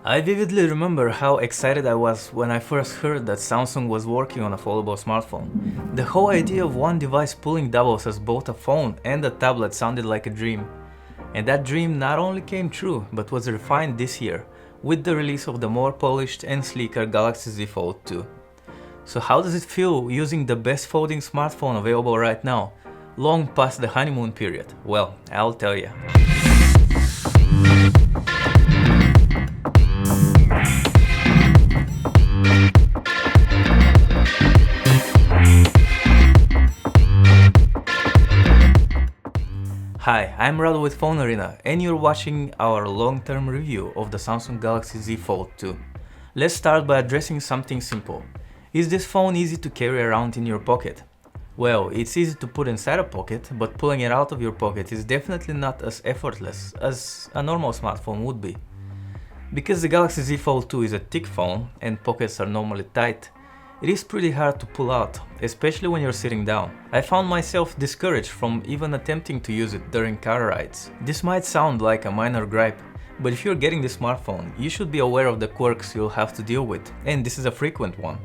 I vividly remember how excited I was when I first heard that Samsung was working on a foldable smartphone. The whole idea of one device pulling doubles as both a phone and a tablet sounded like a dream. And that dream not only came true, but was refined this year, with the release of the more polished and sleeker Galaxy Z Fold 2. So how does it feel using the best folding smartphone available right now, long past the honeymoon period? Well, I'll tell ya. Hi, I'm Rado with PhoneArena and you're watching our long-term review of the Samsung Galaxy Z Fold 2. Let's start by addressing something simple. Is this phone easy to carry around in your pocket? Well, it's easy to put inside a pocket, but pulling it out of your pocket is definitely not as effortless as a normal smartphone would be. Because the Galaxy Z Fold 2 is a thick phone and pockets are normally tight, it is pretty hard to pull out, especially when you're sitting down. I found myself discouraged from even attempting to use it during car rides. This might sound like a minor gripe, but if you're getting this smartphone, you should be aware of the quirks you'll have to deal with, and this is a frequent one.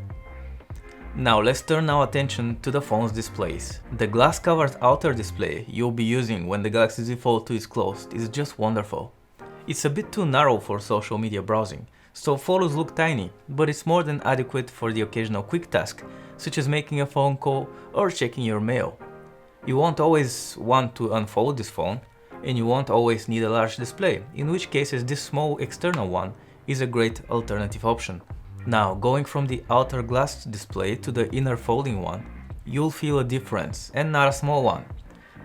Now let's turn our attention to the phone's displays. The glass-covered outer display you'll be using when the Galaxy Z Fold 2 is closed is just wonderful. It's a bit too narrow for social media browsing, so photos look tiny, but it's more than adequate for the occasional quick task, such as making a phone call or checking your mail. You won't always want to unfold this phone, and you won't always need a large display, in which cases this small external one is a great alternative option. Now, going from the outer glass display to the inner folding one, you'll feel a difference, and not a small one.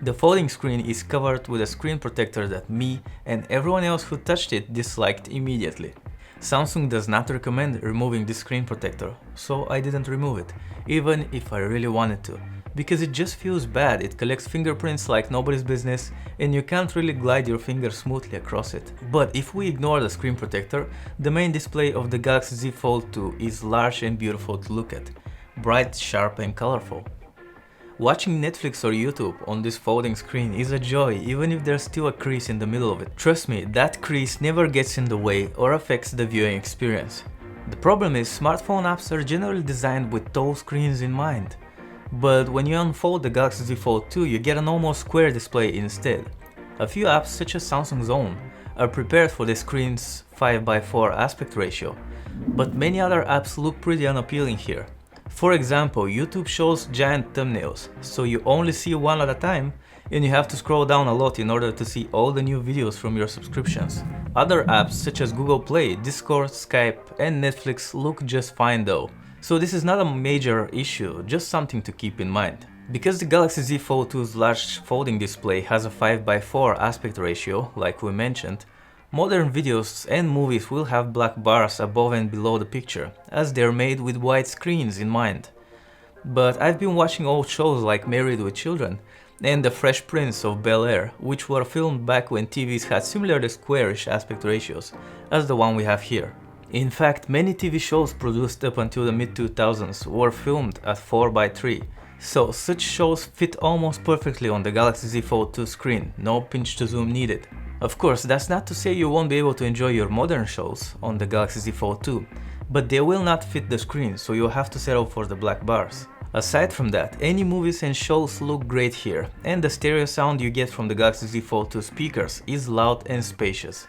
The folding screen is covered with a screen protector that me and everyone else who touched it disliked immediately. Samsung does not recommend removing this screen protector, so I didn't remove it, even if I really wanted to, because it just feels bad. It collects fingerprints like nobody's business and you can't really glide your finger smoothly across it. But if we ignore the screen protector, the main display of the Galaxy Z Fold 2 is large and beautiful to look at, bright, sharp and colorful. Watching Netflix or YouTube on this folding screen is a joy, even if there's still a crease in the middle of it. Trust me, that crease never gets in the way or affects the viewing experience. The problem is smartphone apps are generally designed with tall screens in mind. But when you unfold the Galaxy Z Fold 2, you get an almost square display instead. A few apps, such as Samsung's own, are prepared for the screen's 5:4 aspect ratio, but many other apps look pretty unappealing here. For example, YouTube shows giant thumbnails, so you only see one at a time and you have to scroll down a lot in order to see all the new videos from your subscriptions. Other apps such as Google Play, Discord, Skype and Netflix look just fine though. So this is not a major issue, just something to keep in mind. Because the Galaxy Z Fold 2's large folding display has a 5:4 aspect ratio, like we mentioned, modern videos and movies will have black bars above and below the picture, as they're made with wide screens in mind. But I've been watching old shows like Married with Children and The Fresh Prince of Bel-Air, which were filmed back when TVs had similarly squarish aspect ratios as the one we have here. In fact, many TV shows produced up until the mid-2000s were filmed at 4:3, so such shows fit almost perfectly on the Galaxy Z Fold 2 screen, no pinch to zoom needed. Of course, that's not to say you won't be able to enjoy your modern shows on the Galaxy Z Fold 2, but they will not fit the screen, so you'll have to settle for the black bars. Aside from that, any movies and shows look great here, and the stereo sound you get from the Galaxy Z Fold 2 speakers is loud and spacious.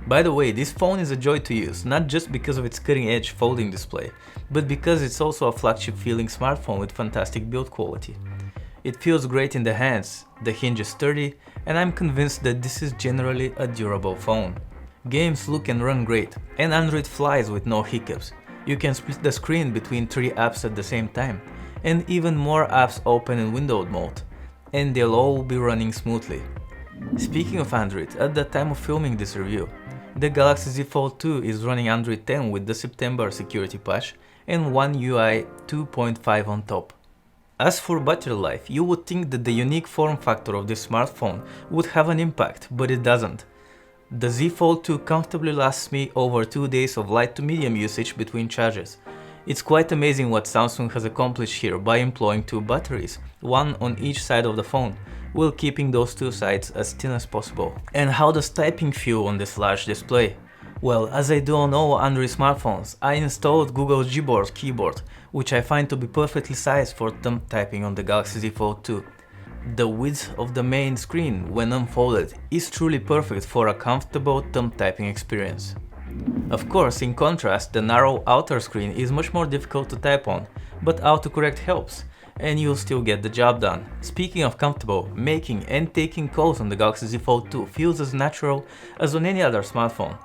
By the way, this phone is a joy to use, not just because of its cutting-edge folding display, but because it's also a flagship-feeling smartphone with fantastic build quality. It feels great in the hands, the hinge is sturdy, and I'm convinced that this is generally a durable phone. Games look and run great, and Android flies with no hiccups. You can split the screen between 3 apps at the same time, and even more apps open in windowed mode, and they'll all be running smoothly. Speaking of Android, at the time of filming this review, the Galaxy Z Fold 2 is running Android 10 with the September security patch and One UI 2.5 on top. As for battery life, you would think that the unique form factor of this smartphone would have an impact, but it doesn't. The Z Fold 2 comfortably lasts me over 2 days of light to medium usage between charges. It's quite amazing what Samsung has accomplished here by employing 2 batteries, one on each side of the phone, while keeping those 2 sides as thin as possible. And how does typing feel on this large display? Well, as I do on all Android smartphones, I installed Google's Gboard keyboard, which I find to be perfectly sized for thumb typing on the Galaxy Z Fold 2. The width of the main screen, when unfolded, is truly perfect for a comfortable thumb typing experience. Of course, in contrast, the narrow outer screen is much more difficult to type on, but autocorrect helps, and you'll still get the job done. Speaking of comfortable, making and taking calls on the Galaxy Z Fold 2 feels as natural as on any other smartphone.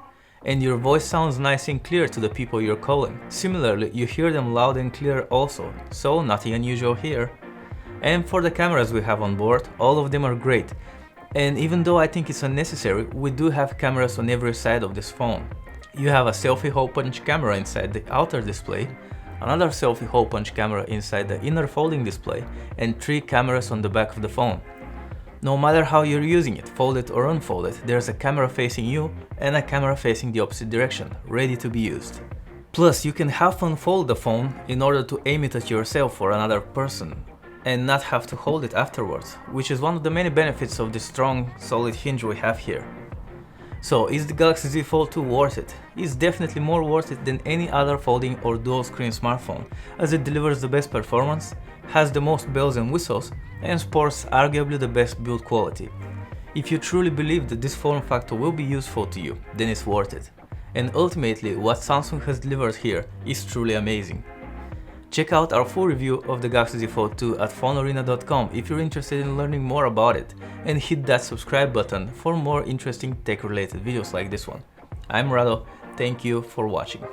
And your voice sounds nice and clear to the people you're calling. Similarly, you hear them loud and clear also, so nothing unusual here. And for the cameras we have on board, all of them are great. And even though I think it's unnecessary, we do have cameras on every side of this phone. You have a selfie hole punch camera inside the outer display, another selfie hole punch camera inside the inner folding display, and 3 cameras on the back of the phone. No matter how you're using it, folded or unfolded, there's a camera facing you and a camera facing the opposite direction, ready to be used. Plus, you can half unfold the phone in order to aim it at yourself or another person, and not have to hold it afterwards, which is one of the many benefits of this strong, solid hinge we have here. So, is the Galaxy Z Fold 2 worth it? It's definitely more worth it than any other folding or dual screen smartphone, as it delivers the best performance, has the most bells and whistles, and sports arguably the best build quality. If you truly believe that this form factor will be useful to you, then it's worth it. And ultimately, what Samsung has delivered here is truly amazing. Check out our full review of the Galaxy Z Fold 2 at PhoneArena.com if you're interested in learning more about it, and hit that subscribe button for more interesting tech-related videos like this one. I'm Rado, thank you for watching.